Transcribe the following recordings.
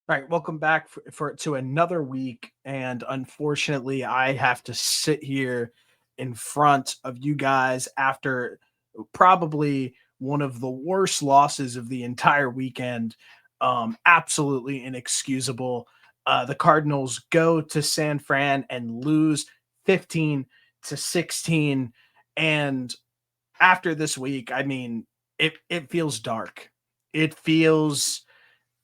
All right, welcome back to another week, and unfortunately, I have to sit here in front of you guys after probably one of the worst losses of the entire weekend. Absolutely inexcusable. The Cardinals go to San Fran and lose 15-16, and after this week, I mean, it feels dark. It feels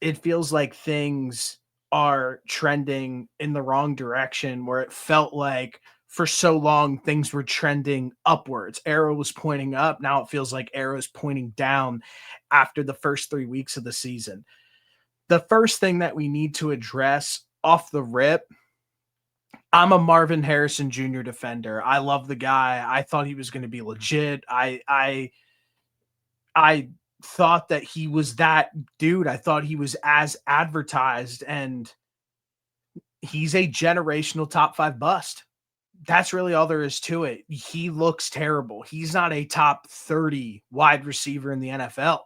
it feels like things are trending in the wrong direction where it felt like for so long things were trending upwards. Arrow was pointing up. Now it feels like arrow's pointing down after the first 3 weeks of the season. The first thing that we need to address off the rip, I'm a Marvin Harrison Jr. defender. I love the guy. I thought he was going to be legit. I thought that he was that dude. I thought he was as advertised, and he's a generational top 5 bust. That's really all there is to it. He looks terrible. He's not a top 30 wide receiver in the NFL.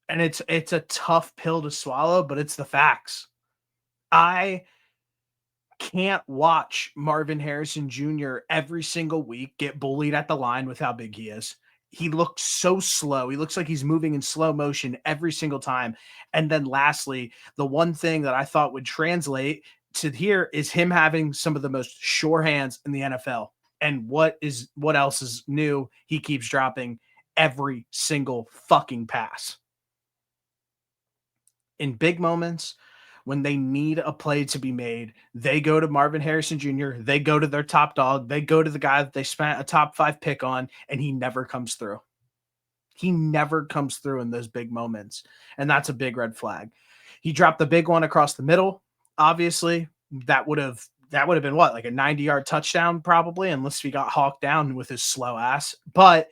And it's a tough pill to swallow, but it's the facts. I can't watch Marvin Harrison Jr. every single week get bullied at the line with how big he is. He looks so slow. He looks like he's moving in slow motion every single time. And then lastly, the one thing that I thought would translate to here is him having some of the most sure hands in the NFL. And what else is new? He keeps dropping every single fucking pass. In big moments, when they need a play to be made, they go to Marvin Harrison Jr., they go to their top dog, they go to the guy that they spent a top 5 pick on, and he never comes through. He never comes through in those big moments, and that's a big red flag. He dropped the big one across the middle. Obviously, that would have been what, like a 90-yard touchdown probably, unless he got hawked down with his slow ass. But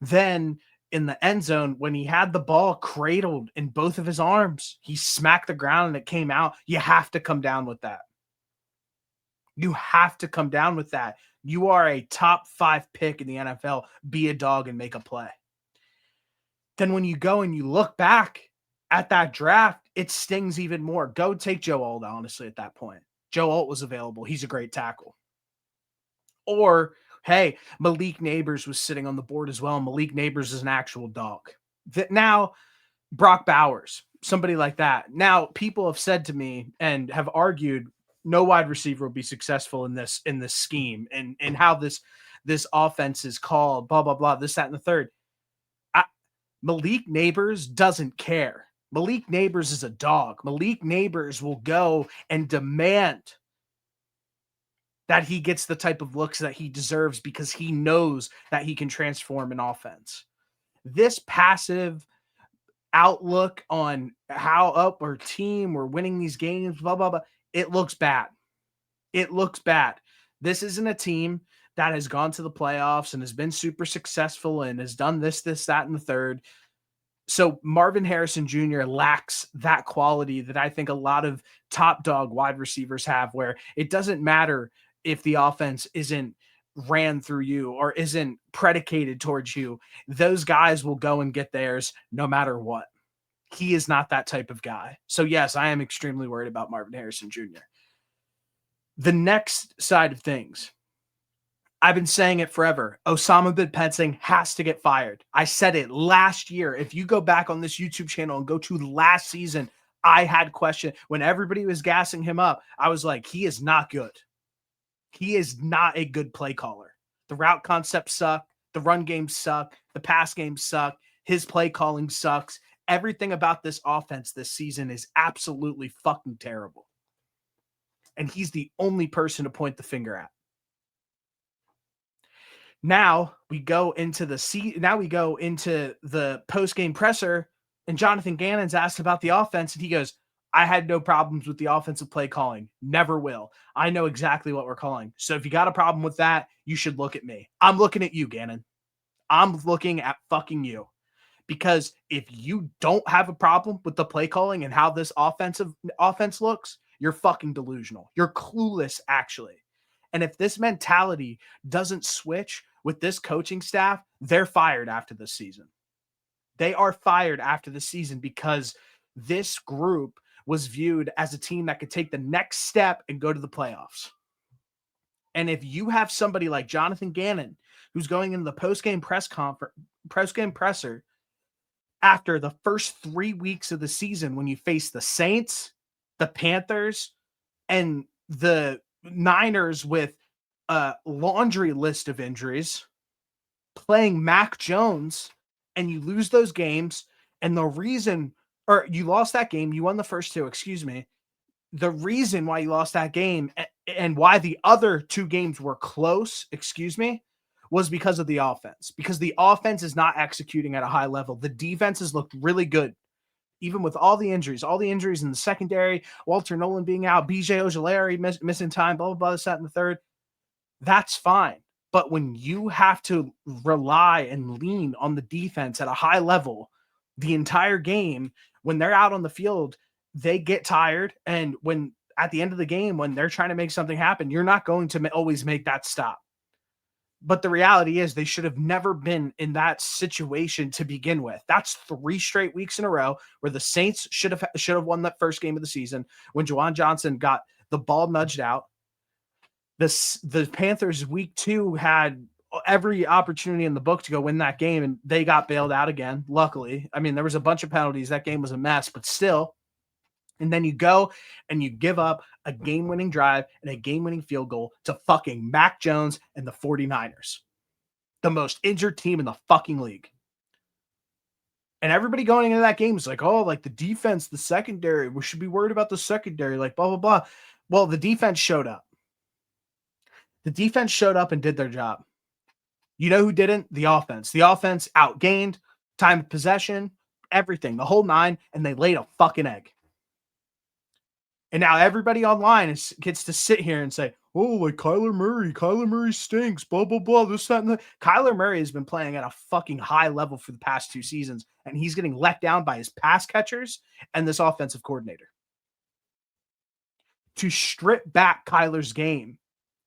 then in the end zone, when he had the ball cradled in both of his arms, he smacked the ground and it came out. You have to come down with that. You have to come down with that. You are a top 5 pick in the NFL. Be a dog and make a play. Then when you go and you look back at that draft, it stings even more. Go take Joe Alt, honestly, at that point. Joe Alt was available. He's a great tackle. Or, hey, Malik Neighbors was sitting on the board as well. Malik Neighbors is an actual dog. Now, Brock Bowers, somebody like that. Now, people have said to me and have argued no wide receiver will be successful in this scheme and how this offense is called, blah, blah, blah, this, that, and the third. Malik Neighbors doesn't care. Malik Neighbors is a dog. Malik Neighbors will go and demand that he gets the type of looks that he deserves because he knows that he can transform an offense. This passive outlook on how up our team, we're winning these games, blah, blah, blah, it looks bad. It looks bad. This isn't a team that has gone to the playoffs and has been super successful and has done this, that, and the third. So Marvin Harrison Jr. lacks that quality that I think a lot of top dog wide receivers have, where it doesn't matter if the offense isn't ran through you or isn't predicated towards you. Those guys will go and get theirs no matter what. He is not that type of guy. So yes, I am extremely worried about Marvin Harrison Jr. The next side of things, I've been saying it forever. Osama bin Petzing has to get fired. I said it last year. If you go back on this YouTube channel and go to last season, I had question when everybody was gassing him up. I was like, he is not good. He is not a good play caller. The route concepts suck. The run games suck. The pass games suck. His play calling sucks. Everything about this offense this season is absolutely fucking terrible. And he's the only person to point the finger at. Now we go into the post-game presser, and Jonathan Gannon's asked about the offense, and he goes, I had no problems with the offensive play calling. Never will. I know exactly what we're calling. So if you got a problem with that, you should look at me. I'm looking at you, Gannon. I'm looking at fucking you. Because if you don't have a problem with the play calling and how this offense looks, you're fucking delusional. You're clueless, actually. And if this mentality doesn't switch with this coaching staff, they're fired after this season. They are fired after the season because this group was viewed as a team that could take the next step and go to the playoffs. And if you have somebody like Jonathan Gannon, who's going in the post-game presser after the first 3 weeks of the season, when you face the Saints, the Panthers, and the Niners with a laundry list of injuries, playing Mac Jones, and you lose those games, and the reason, or you lost that game, you won the first two, excuse me. The reason why you lost that game and why the other two games were close, excuse me, was because of the offense. Because the offense is not executing at a high level. The defense has looked really good, even with all the injuries in the secondary, Walter Nolan being out, BJ Ojulari missing time, blah, blah, blah, this, that, and the third. That's fine. But when you have to rely and lean on the defense at a high level the entire game, when they're out on the field, they get tired. And when at the end of the game, when they're trying to make something happen, you're not going to always make that stop. But the reality is they should have never been in that situation to begin with. That's 3 straight weeks in a row where the Saints should have won that first game of the season when Juwan Johnson got the ball nudged out. The Panthers week 2 had every opportunity in the book to go win that game, and they got bailed out again. Luckily, I mean, there was a bunch of penalties. That game was a mess, but still. And then you go and you give up a game-winning drive and a game-winning field goal to fucking Mac Jones and the 49ers, the most injured team in the fucking league. And everybody going into that game is like, oh, like the defense, the secondary, we should be worried about the secondary, like blah, blah, blah. Well, the defense showed up. The defense showed up and did their job. You know who didn't? The offense. The offense outgained, time of possession, everything, the whole nine, and they laid a fucking egg. And now everybody online gets to sit here and say, oh, like Kyler Murray stinks, blah, blah, blah, this, that, and that. Kyler Murray has been playing at a fucking high level for the past 2 seasons, and he's getting let down by his pass catchers and this offensive coordinator. To strip back Kyler's game,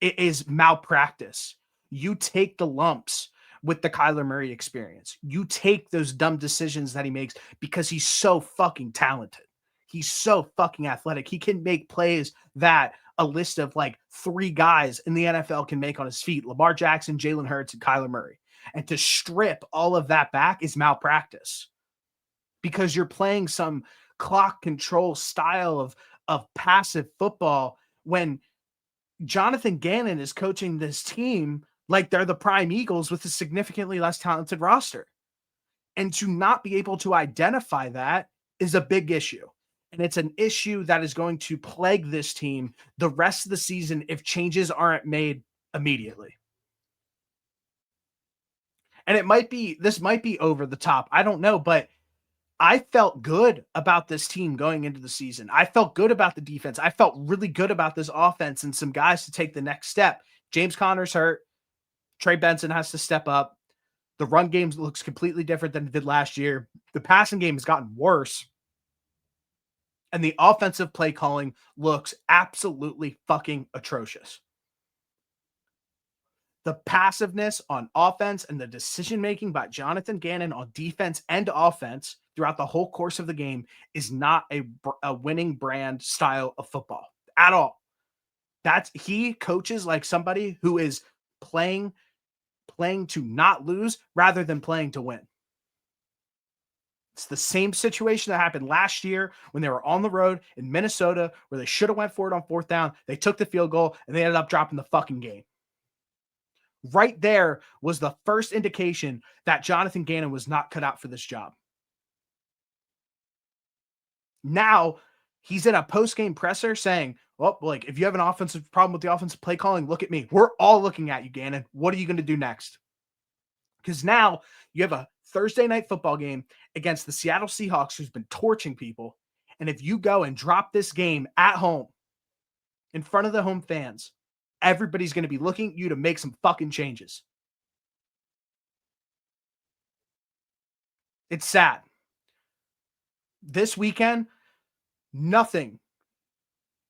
it is malpractice. You take the lumps with the Kyler Murray experience. You take those dumb decisions that he makes because he's so fucking talented. He's so fucking athletic. He can make plays that a list of like 3 guys in the NFL can make on his feet: Lamar Jackson, Jalen Hurts, and Kyler Murray. And to strip all of that back is malpractice because you're playing some clock control style of passive football when Jonathan Gannon is coaching this team like they're the prime Eagles with a significantly less talented roster. And to not be able to identify that is a big issue. And it's an issue that is going to plague this team the rest of the season if changes aren't made immediately. And this might be over the top. I don't know, but I felt good about this team going into the season. I felt good about the defense. I felt really good about this offense and some guys to take the next step. James Conner's hurt. Trey Benson has to step up. The run game looks completely different than it did last year. The passing game has gotten worse. And the offensive play calling looks absolutely fucking atrocious. The passiveness on offense and the decision-making by Jonathan Gannon on defense and offense throughout the whole course of the game is not a winning brand style of football at all. He coaches like somebody who is playing to not lose rather than playing to win. It's the same situation that happened last year when they were on the road in Minnesota where they should have went for it on 4th down. They took the field goal and they ended up dropping the fucking game. Right there was the first indication that Jonathan Gannon was not cut out for this job. Now he's in a post-game presser saying, well, like if you have an offensive problem with the offensive play calling, look at me. We're all looking at you, Gannon. What are you going to do next? Because now you have a Thursday night football game against the Seattle Seahawks who's been torching people. And if you go and drop this game at home in front of the home fans, everybody's going to be looking at you to make some fucking changes. It's sad. This weekend, nothing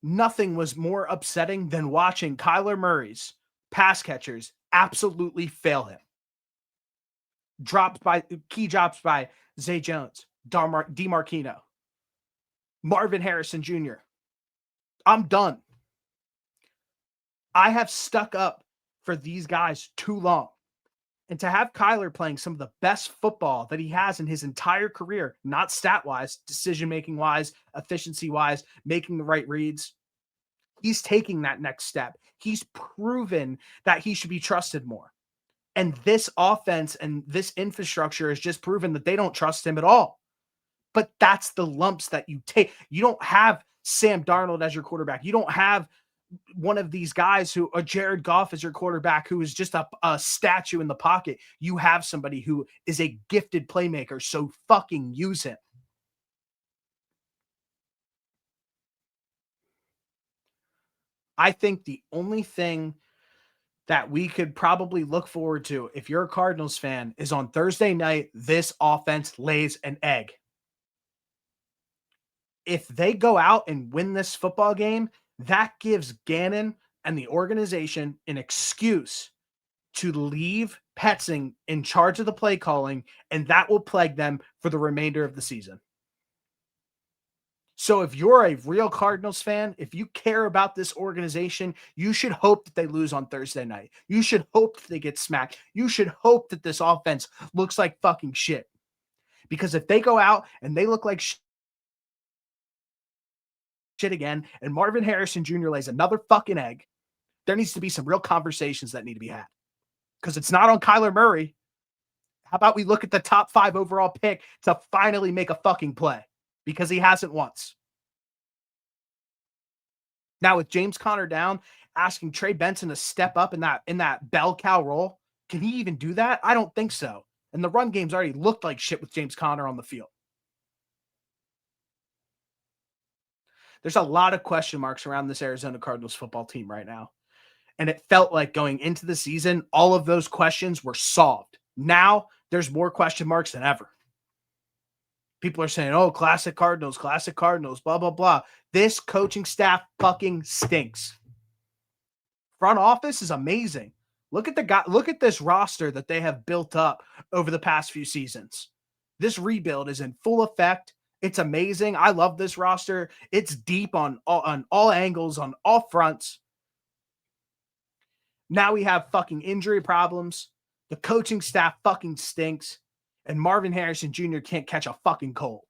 was more upsetting than watching Kyler Murray's pass catchers absolutely fail him. Key drops by Zay Jones, DiMarquino. Marvin Harrison Jr. I'm done. I have stuck up for these guys too long. And to have Kyler playing some of the best football that he has in his entire career, not stat-wise, decision-making wise, efficiency-wise, making the right reads, he's taking that next step. He's proven that he should be trusted more. And this offense and this infrastructure has just proven that they don't trust him at all. But that's the lumps that you take. You don't have Sam Darnold as your quarterback. You don't have one of these guys who, or Jared Goff as your quarterback, who is just a statue in the pocket. You have somebody who is a gifted playmaker, so fucking use him. I think the only thing that we could probably look forward to, if you're a Cardinals fan, is on Thursday night, this offense lays an egg. If they go out and win this football game, that gives Gannon and the organization an excuse to leave Petzing in charge of the play calling, and that will plague them for the remainder of the season. So if you're a real Cardinals fan, if you care about this organization, you should hope that they lose on Thursday night. You should hope that they get smacked. You should hope that this offense looks like fucking shit. Because if they go out and they look like shit again, and Marvin Harrison Jr. lays another fucking egg, there needs to be some real conversations that need to be had. Because it's not on Kyler Murray. How about we look at the top 5 overall pick to finally make a fucking play? Because he hasn't once. Now with James Conner down, asking Trey Benson to step up in that bell cow role, can he even do that? I don't think so. And the run game's already looked like shit with James Conner on the field. There's a lot of question marks around this Arizona Cardinals football team right now. And it felt like going into the season, all of those questions were solved. Now there's more question marks than ever. People are saying, oh, classic Cardinals, blah, blah, blah. This coaching staff fucking stinks. Front office is amazing. Look at this roster that they have built up over the past few seasons. This rebuild is in full effect. It's amazing. I love this roster. It's deep on all angles, on all fronts. Now we have fucking injury problems. The coaching staff fucking stinks. And Marvin Harrison Jr. can't catch a fucking cold.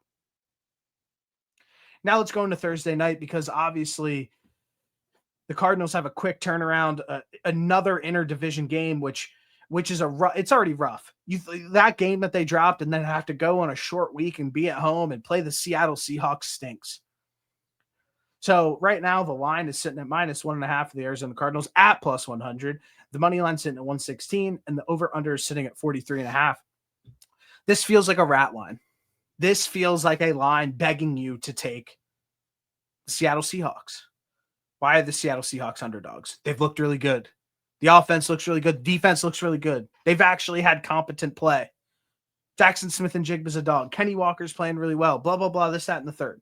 Now let's go into Thursday night, because obviously the Cardinals have a quick turnaround, another interdivision game, which is it's already rough. That game that they dropped and then have to go on a short week and be at home and play the Seattle Seahawks stinks. So right now the line is sitting at -1.5 for the Arizona Cardinals at +100. The money line sitting at 116, and the over/under is sitting at 43.5. This feels like a rat line. This feels like a line begging you to take the Seattle Seahawks. Why are the Seattle Seahawks underdogs? They've looked really good. The offense looks really good. Defense looks really good. They've actually had competent play. Jackson Smith and Jigba's a dog. Kenny Walker's playing really well. Blah, blah, blah, this, that, and the third.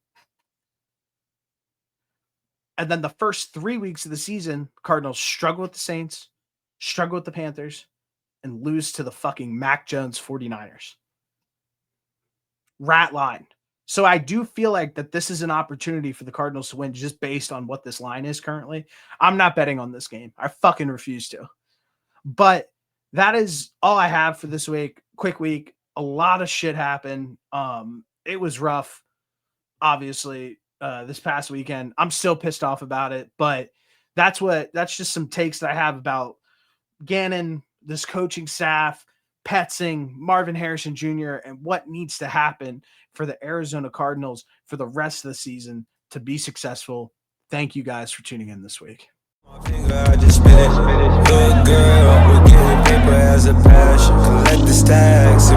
And then the first 3 weeks of the season, Cardinals struggle with the Saints, struggle with the Panthers, and lose to the fucking Mac Jones 49ers. Rat line. So I do feel like that this is an opportunity for the Cardinals to win just based on what this line is currently. I'm not betting on this game. I fucking refuse to. But that is all I have for this week. Quick week. A lot of shit happened. It was rough, obviously, this past weekend. I'm still pissed off about it, but that's just some takes that I have about Gannon, this coaching staff, Petzing, Marvin Harrison Jr., and what needs to happen for the Arizona Cardinals for the rest of the season to be successful. Thank you guys for tuning in this week. I just spit it. Good girl, we're getting paper as a passion. Collect the stacks.